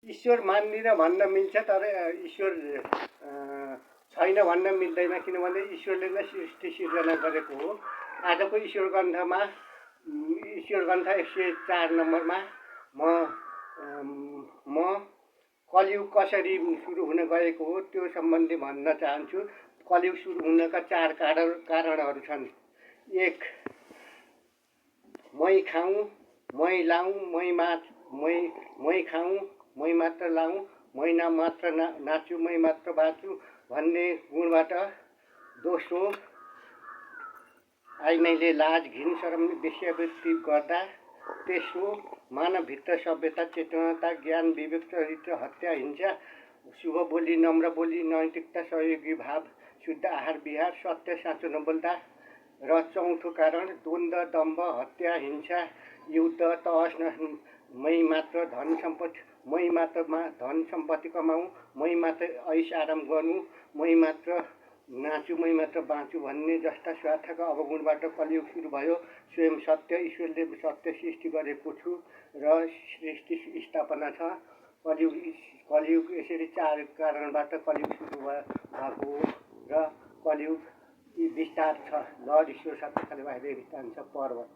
ईश्वर मान्दिनँ भन्न मिल्छ, तर ईश्वर छैन भन्न मिल्दैन, किनभने ईश्वरले नै सृष्टि सिर्जना गरेको हो। आजको ईश्वर ग्रन्थमा ईश्वर ग्रन्थ 104 नम्बरमा म कलियुग कसरी सुरु हुन गएको हो त्यो सम्बन्धी भन्न चाहन्छु। कलियुग सुरु हुनका 4 कारणहरू छन्। 1, मै खाऊँ, मै लाऊँ, मै खाऊँ, मै मात्र लाऊँ, मै मात्र नाचु, मै मात्र बाँचु भन्ने गुणबाट। दोस्रो, आइमाईले लाज, घिन, शरम, वेश्यावृत्ति गर्दा। तेस्रो, मानवभित्र सभ्यता, चेतनता, ज्ञान, विवेक, चरित्र, हत्या, हिंसा, शुभ बोली, नम्र बोली, नैतिकता, सहयोगी भाव, शुद्ध आहार विहार, सत्य साँचो नबोल्दा। र चौथो कारण, द्वन्द्व, दम्भ, हत्या, हिंसा, युद्ध, तहस नहस, मै मात्र धन सम्पत्ति कमाऊँ, मै मात्र ऐश आराम गर्नु, मै मात्र नाचु, मै मात्र बाँचु भन्ने जस्ता स्वार्थका अवगुणबाट कलियुग सुरु भयो। स्वयं सत्य ईश्वरले सत्य सृष्टि गरेको छु र सृष्टि स्थापना छ। कलियुग यसरी 4 कारणबाट कलियुग सुरु भएको हो र कलियुग विस्तार छ। लर्ड ईश्वर सत्यकाले बाहिर विस्तार छ पर्वत।